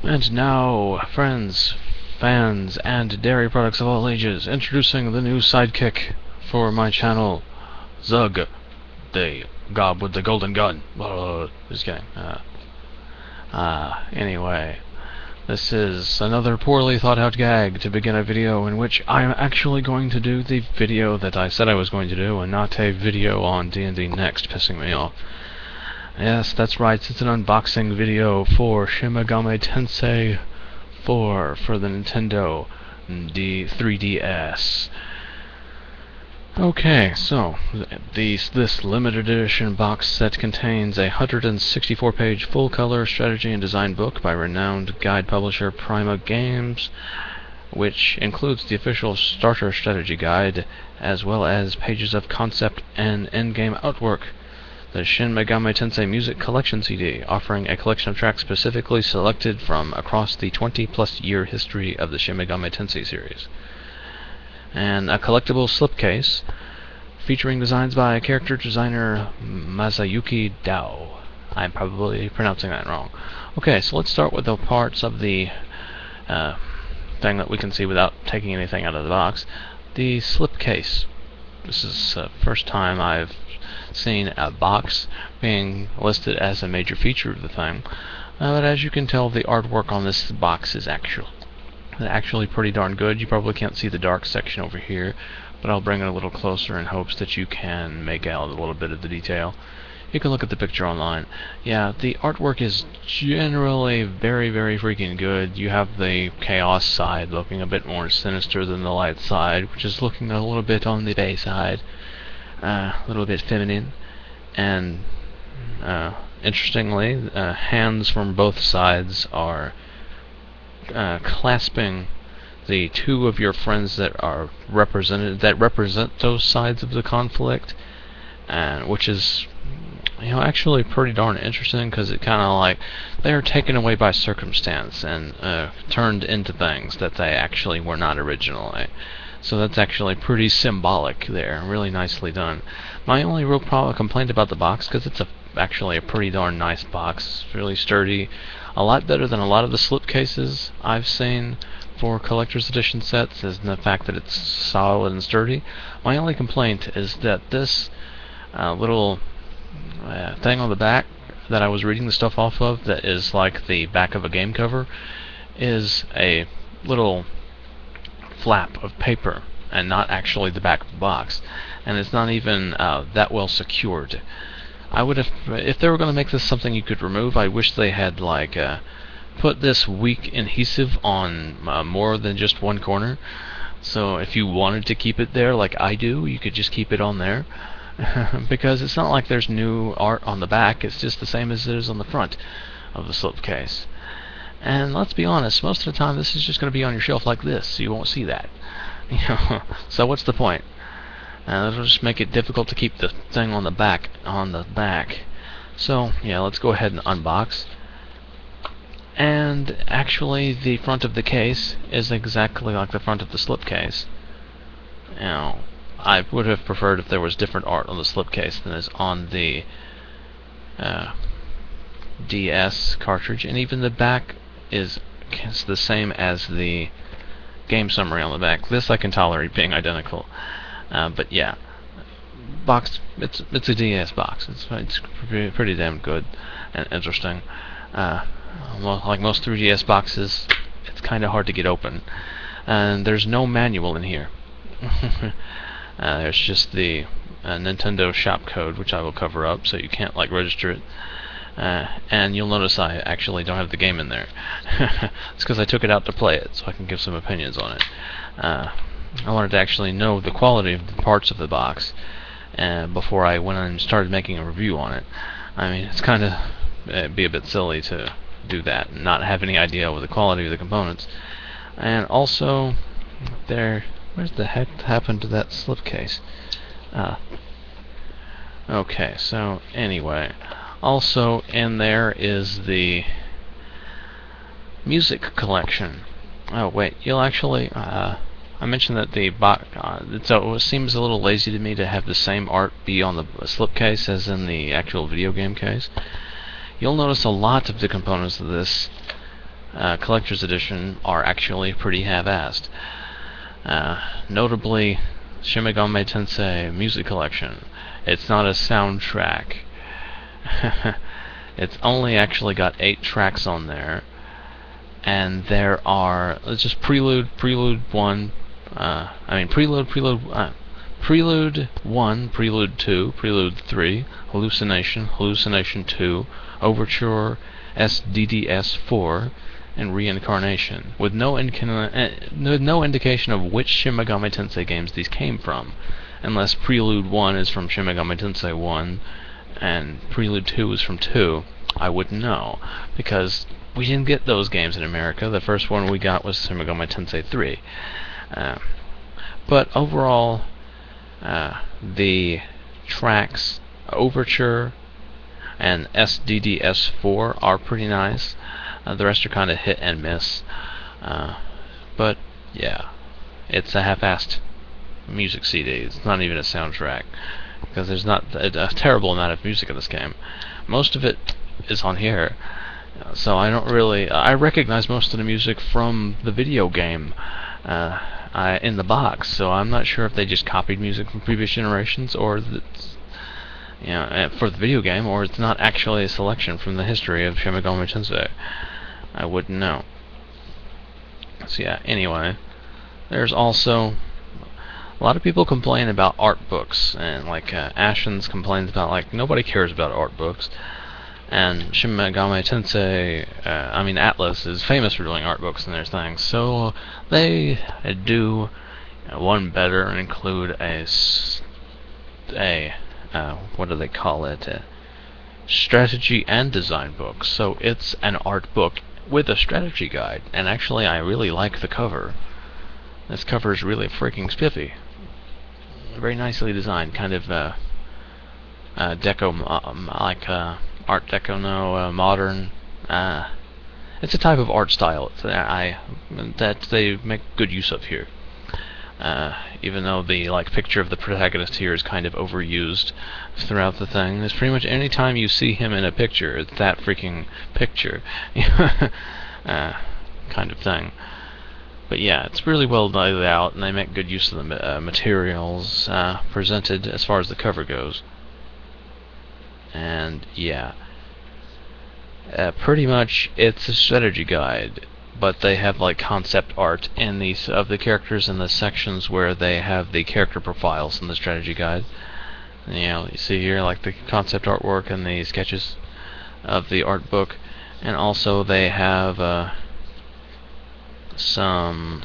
And now, friends, fans, and dairy products of all ages, introducing the new sidekick for my channel, Zug, the gob with the golden gun. Just kidding. Anyway, this is another poorly thought out gag to begin a video in which I am actually going to do the video that I said I was going to do, and not a video on D&D Next, pissing me off. Yes, that's right, it's an unboxing video for Shin Megami Tensei 4 for the Nintendo 3DS. Okay, so this limited edition box set contains a 164-page full-color strategy and design book by renowned guide publisher Prima Games, which includes the official starter strategy guide, as well as pages of concept and endgame artwork. The Shin Megami Tensei Music Collection CD, offering a collection of tracks specifically selected from across the 20-plus year history of the Shin Megami Tensei series. And a collectible slipcase, featuring designs by character designer Masayuki Dao. I'm probably pronouncing that wrong. Okay, so let's start with the parts of the thing that we can see without taking anything out of the box. The slipcase. This is the first time I've seen a box being listed as a major feature of the thing, but as you can tell, the artwork on this box is actually pretty darn good. You probably can't see the dark section over here, but I'll bring it a little closer in hopes that you can make out a little bit of the detail. You can look at the picture online. Yeah, the artwork is generally very, very freaking good. You have the chaos side looking a bit more sinister than the light side, which is looking a little bit on the bay side. A little bit feminine, and interestingly, hands from both sides are clasping the two of your friends that are represent those sides of the conflict, which is, actually pretty darn interesting, because it kind of like they are taken away by circumstance and turned into things that they actually were not originally. So that's actually pretty symbolic there, really nicely done. My only real complaint about the box, because it's actually a pretty darn nice box, really sturdy, a lot better than a lot of the slipcases I've seen for collector's edition sets, is the fact that it's solid and sturdy. My only complaint is that this little thing on the back that I was reading the stuff off of, that is like the back of a game cover, is a little flap of paper and not actually the back of the box, and it's not even that well secured. I would have, if they were going to make this something you could remove, I wish they had like put this weak adhesive on more than just one corner, so if you wanted to keep it there like I do, you could just keep it on there. Because it's not like there's new art on the back, it's just the same as it is on the front of the slipcase. And let's be honest, most of the time this is just going to be on your shelf like this, so you won't see that. So what's the point? That'll just make it difficult to keep the thing on the back. So yeah, let's go ahead and unbox. And actually, the front of the case is exactly like the front of the slipcase. I would have preferred if there was different art on the slipcase than is on the DS cartridge, and even the back is the same as the game summary on the back. This I can tolerate being identical, but yeah, box. It's a DS box. It's pretty damn good and interesting. Like most 3DS boxes, it's kind of hard to get open, and there's no manual in here. There's just the Nintendo shop code, which I will cover up, so you can't like register it. And you'll notice I actually don't have the game in there. It's because I took it out to play it, so I can give some opinions on it. I wanted to actually know the quality of the parts of the box before I went and started making a review on it. I mean, it's kind of be a bit silly to do that and not have any idea of the quality of the components. And also, where's the heck happened to that slipcase? Okay, so anyway, also in there is the music collection. Oh wait, you'll actually I mentioned that the box it seems a little lazy to me to have the same art be on the slipcase as in the actual video game case. You'll notice a lot of the components of this collector's edition are actually pretty half-assed. Notably, Shin Megami Tensei Music Collection. It's not a soundtrack. It's only actually got 8 tracks on there, and there are let's just Prelude 1, Prelude 1, Prelude 2, Prelude 3, Hallucination 2, Overture, SDDS 4, and Reincarnation, with no indication of which Shin Megami Tensei games these came from, unless Prelude 1 is from Shin Megami Tensei 1, and Prelude 2 is from 2. I wouldn't know, because we didn't get those games in America. The first one we got was Shin Megami Tensei 3. But overall, the tracks Overture and SDDS4 are pretty nice. The rest are kind of hit and miss. But yeah, it's a half-assed music CD. It's not even a soundtrack, because there's not a terrible amount of music in this game. Most of it is on here, so I recognize most of the music from the video game in the box, so I'm not sure if they just copied music from previous generations, or for the video game, or it's not actually a selection from the history of Shin Megami Tensei. I wouldn't know. So yeah, anyway, there's also a lot of people complain about art books, and like Ashens complains about like nobody cares about art books, and Shin Megami Tensei, Atlas is famous for doing art books and their things, so they do one better and include a what do they call it? A strategy and design book. So it's an art book with a strategy guide, and actually I really like the cover. This cover is really freaking spiffy. Very nicely designed, kind of deco, like Art Deco, modern. It's a type of art style that they make good use of here. Even though the picture of the protagonist here is kind of overused throughout the thing. There's pretty much any time you see him in a picture, it's that freaking picture. Kind of thing. But yeah, it's really well laid out, and they make good use of the materials presented as far as the cover goes. And yeah, pretty much it's a strategy guide, but they have like concept art in these of the characters in the sections where they have the character profiles in the strategy guide. And, you see here like the concept artwork and the sketches of the art book, and also they have some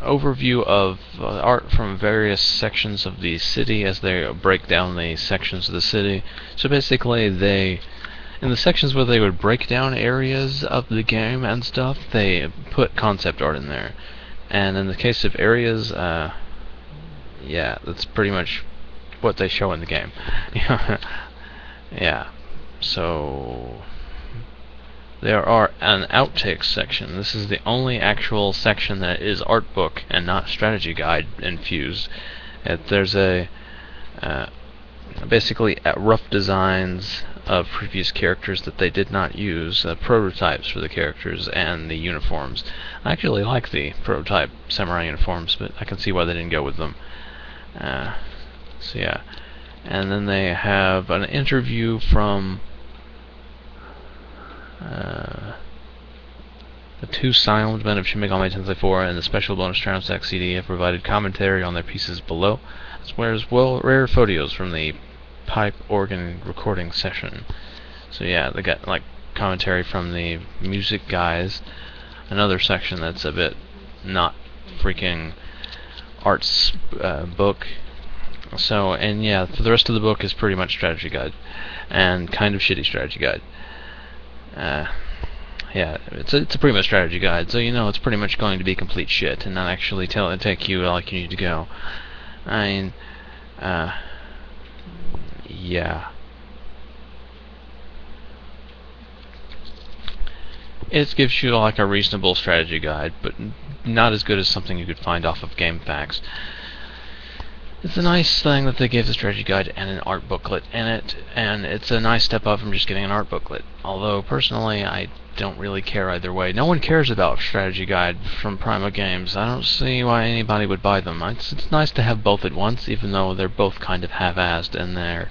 overview of art from various sections of the city as they break down the sections of the city. So basically in the sections where they would break down areas of the game and stuff, they put concept art in there. And in the case of areas, yeah, that's pretty much what they show in the game. Yeah, so there are an outtakes section. This is the only actual section that is art book and not strategy guide infused. There's basically rough designs of previous characters that they did not use, prototypes for the characters and the uniforms. I actually like the prototype samurai uniforms, but I can see why they didn't go with them. So yeah, and then they have an interview from the 2 silent men of Shin Megami Tensei 4 and the special bonus Transect CD have provided commentary on their pieces below, as well as rare photos from the pipe organ recording session. So yeah, they got like commentary from the music guys, another section that's a bit not freaking arts book. So, and yeah, for the rest of the book is pretty much strategy guide, and kind of shitty strategy guide. Yeah, it's a pretty much strategy guide, so it's pretty much going to be complete shit and not actually take you like you need to go. I mean, yeah. It gives you like a reasonable strategy guide, but not as good as something you could find off of GameFAQs. It's a nice thing that they gave the strategy guide and an art booklet in it, and it's a nice step up from just getting an art booklet. Although, personally, I don't really care either way. No one cares about strategy guide from Prima Games. I don't see why anybody would buy them. It's nice to have both at once, even though they're both kind of half-assed in their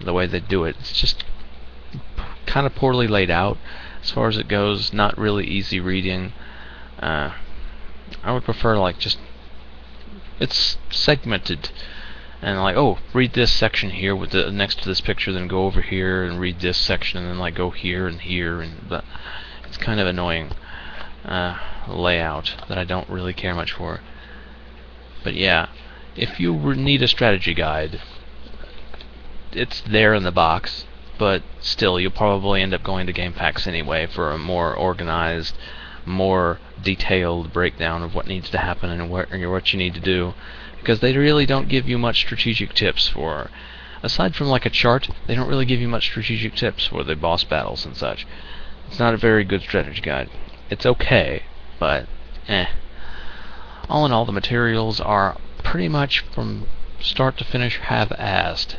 the way they do it. It's just kind of poorly laid out as far as it goes. Not really easy reading. I would prefer like just it's segmented and like, oh, read this section here with the next to this picture, then go over here and read this section, and then like go here and here, and but it's kind of annoying layout that I don't really care much for. But yeah, if you need a strategy guide, it's there in the box, but still you'll probably end up going to game packs anyway for a more organized, more detailed breakdown of what needs to happen and what you need to do, because they really don't give you much strategic tips for, aside from like a chart, they don't really give you much strategic tips for the boss battles and such. It's not a very good strategy guide. It's okay, but all in all, the materials are pretty much from start to finish half-assed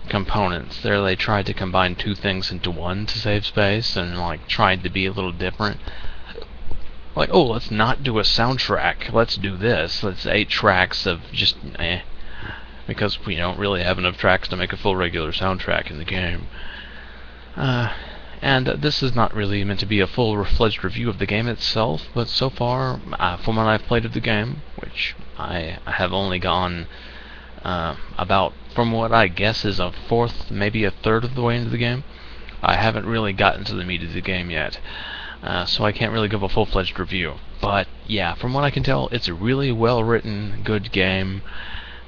components. There they tried to combine two things into one to save space, and like tried to be a little different. Like, oh, let's not do a soundtrack, let's do this. Let's 8 tracks of just because we don't really have enough tracks to make a full regular soundtrack in the game. And this is not really meant to be a full-fledged review of the game itself, but so far, from what I've played of the game, which I have only gone about, from what I guess is a fourth, maybe a third of the way into the game, I haven't really gotten to the meat of the game yet. So I can't really give a full-fledged review. But yeah, from what I can tell, it's a really well-written, good game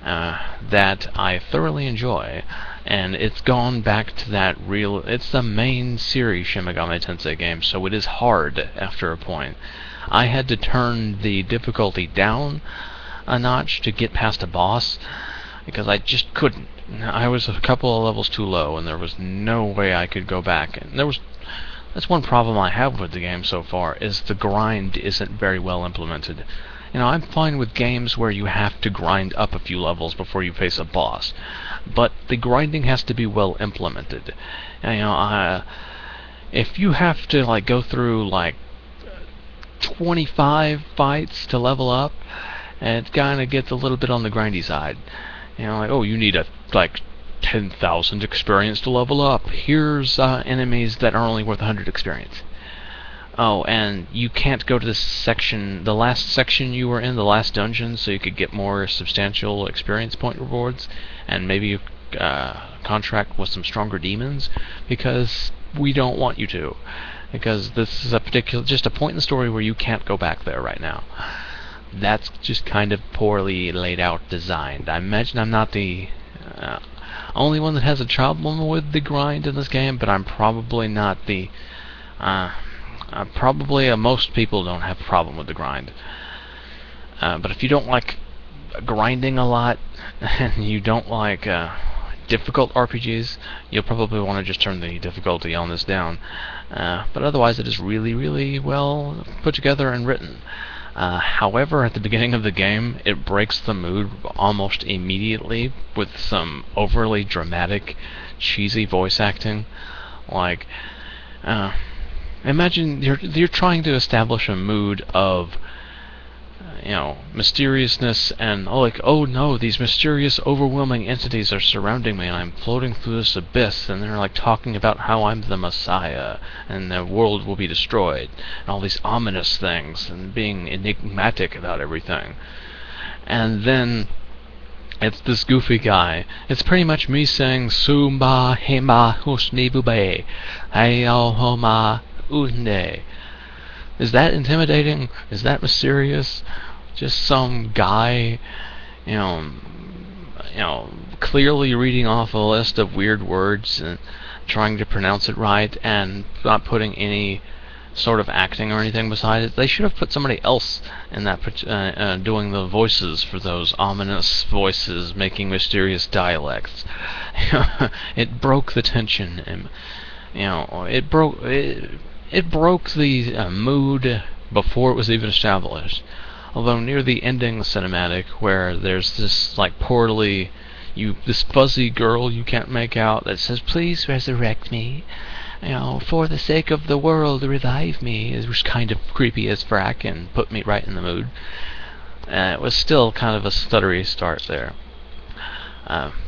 that I thoroughly enjoy. And it's gone back to that real... It's the main series Shin Megami Tensei game, so it is hard after a point. I had to turn the difficulty down a notch to get past a boss, because I just couldn't. I was a couple of levels too low, and there was no way I could go back. And that's one problem I have with the game so far, is the grind isn't very well implemented. You know, I'm fine with games where you have to grind up a few levels before you face a boss, but the grinding has to be well implemented. And, you know, if you have to like go through like 25 fights to level up, it kind of gets a little bit on the grindy side. You know, like, oh, you need like 10,000 experience to level up. Here's enemies that are only worth 100 experience. Oh, and you can't go to this section, the last section you were in, the last dungeon, so you could get more substantial experience point rewards, and maybe contract with some stronger demons, because we don't want you to. Because this is just a point in the story where you can't go back there right now. That's just kind of poorly laid out, designed. I imagine I'm not the only one that has a problem with the grind in this game, but I'm probably not the... probably most people don't have a problem with the grind. But if you don't like grinding a lot, and you don't like difficult RPGs, you'll probably want to just turn the difficulty on this down. But otherwise, it is really, really well put together and written. However, at the beginning of the game, it breaks the mood almost immediately with some overly dramatic, cheesy voice acting. Like, imagine you're trying to establish a mood of, you know, mysteriousness and oh no, these mysterious, overwhelming entities are surrounding me, and I'm floating through this abyss, and they're like talking about how I'm the Messiah, and the world will be destroyed, and all these ominous things, and being enigmatic about everything. And then it's this goofy guy. It's pretty much me saying Sumba Hema Husnibube Heyo Homa Unde. Is that intimidating? Is that mysterious? Just some guy, you know, clearly reading off a list of weird words and trying to pronounce it right, and not putting any sort of acting or anything beside it. They should have put somebody else in that doing the voices for those ominous voices, making mysterious dialects. It broke the tension, and you know, it broke the mood before it was even established. Although near the ending cinematic, where there's this like this fuzzy girl you can't make out that says, "Please resurrect me, for the sake of the world, revive me," it was kind of creepy as frack and put me right in the mood. It was still kind of a stuttery start there.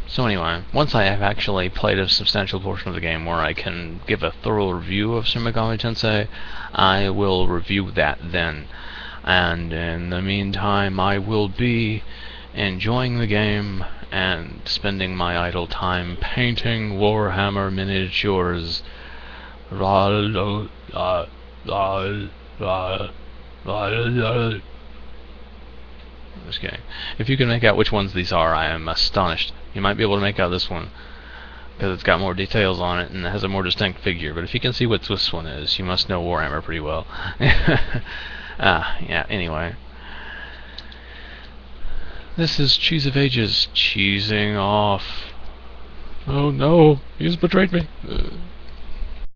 So anyway, once I have actually played a substantial portion of the game where I can give a thorough review of Shin Megami Tensei, I will review that then. And in the meantime, I will be enjoying the game and spending my idle time painting Warhammer miniatures. Just kidding. If you can make out which ones these are, I am astonished. You might be able to make out this one, because it's got more details on it and it has a more distinct figure. But if you can see what this one is, you must know Warhammer pretty well. Yeah, anyway. This is Cheese of Ages cheesing off. Oh no, he's betrayed me.